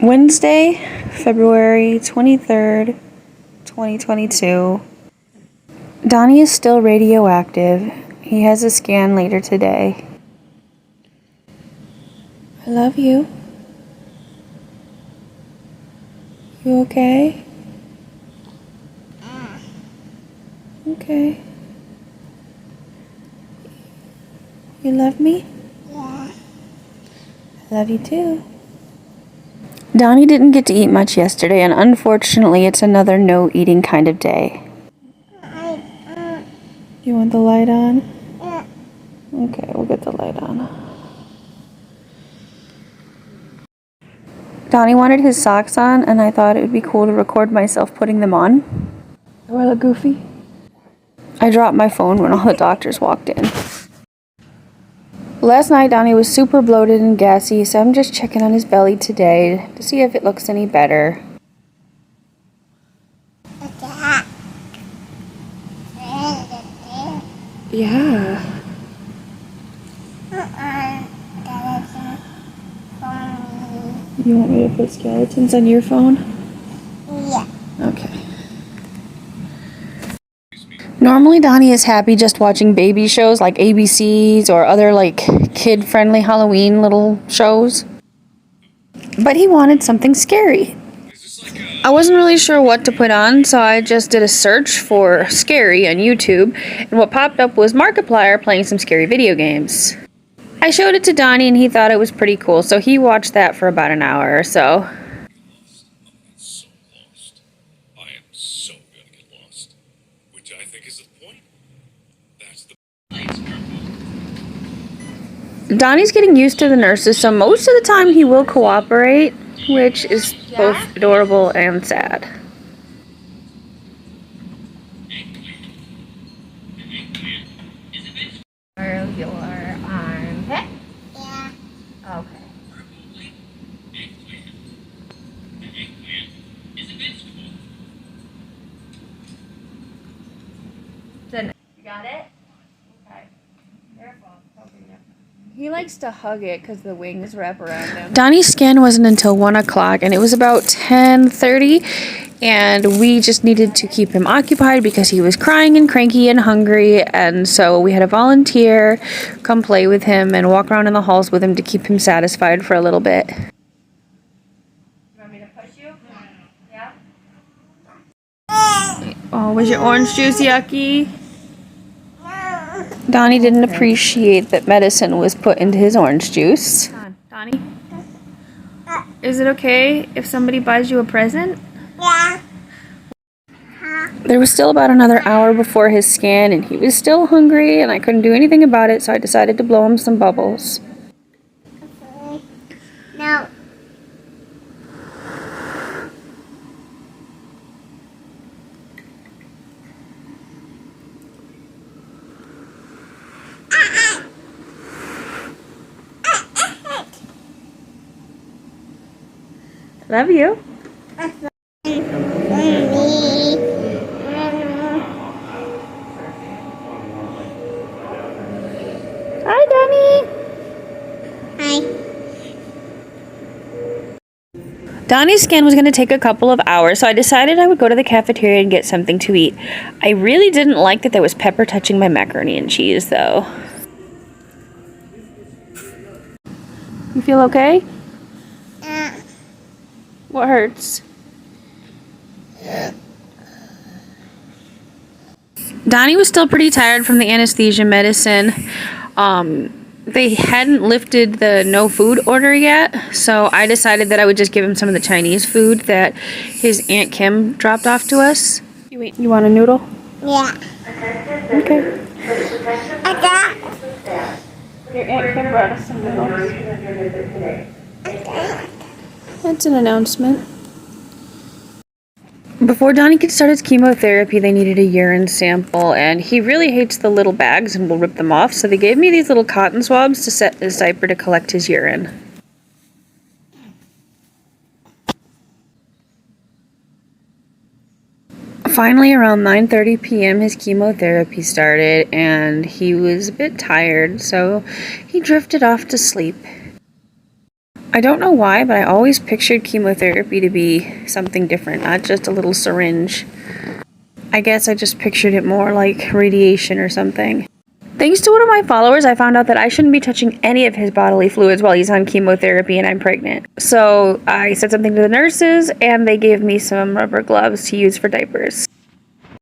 Wednesday, February 23rd, 2022. Donnie is still radioactive. He has a scan later today. I love you. You okay? Okay. You love me? Yeah. I love you too. Donnie didn't get to eat much yesterday, and unfortunately it's another no eating kind of day. You want the light on? Yeah. Okay, we'll get the light on. Donnie wanted his socks on, and I thought it would be cool to record myself putting them on. Do I look goofy? I dropped my phone when all the doctors walked in. Last night, Donnie was super bloated and gassy, so I'm just checking on his belly today to see if it looks any better. Yeah. You want me to put skeletons on your phone? Yeah. Okay. Normally Donnie is happy just watching baby shows like ABC's or other like kid-friendly Halloween little shows. But he wanted something scary. I wasn't really sure what to put on, so I just did a search for scary on YouTube, and what popped up was Markiplier playing some scary video games. I showed it to Donnie and he thought it was pretty cool, so he watched that for about an hour or so. So lost. I am so gonna get lost. Which I think is the point. That's the Donnie's getting used to the nurses, so most of the time he will cooperate, which is both adorable and sad. Your armpit? Yeah. Okay. Then you got it? Okay. Careful. He likes to hug it because the wings wrap around him. Donnie's scan wasn't until 1 o'clock, and it was about 10:30, and we just needed to keep him occupied because he was crying and cranky and hungry, and so we had a volunteer come play with him and walk around in the halls with him to keep him satisfied for a little bit. You want me to push you? Yeah? Oh, was your orange juice yucky? Donnie didn't appreciate that medicine was put into his orange juice. Come on, Donnie. Is it okay if somebody buys you a present? Yeah. There was still about another hour before his scan, and he was still hungry, and I couldn't do anything about it, so I decided to blow him some bubbles. Okay. No. Love you. Hi, Donnie. Hi. Donnie's scan was going to take a couple of hours, so I decided I would go to the cafeteria and get something to eat. I really didn't like that there was pepper touching my macaroni and cheese, though. You feel okay? What hurts? Donnie was still pretty tired from the anesthesia medicine. They hadn't lifted the no food order yet, so I decided that I would just give him some of the Chinese food that his Aunt Kim dropped off to us. You want a noodle? Yeah. Okay. I got. Your Aunt Kim brought us some noodles. That's an announcement. Before Donnie could start his chemotherapy, they needed a urine sample, and he really hates the little bags and will rip them off, so they gave me these little cotton swabs to set in his diaper to collect his urine. Finally, around 9:30 p.m., his chemotherapy started, and he was a bit tired, so he drifted off to sleep. I don't know why, but I always pictured chemotherapy to be something different, not just a little syringe. I guess I just pictured it more like radiation or something. Thanks to one of my followers, I found out that I shouldn't be touching any of his bodily fluids while he's on chemotherapy and I'm pregnant. So I said something to the nurses and they gave me some rubber gloves to use for diapers.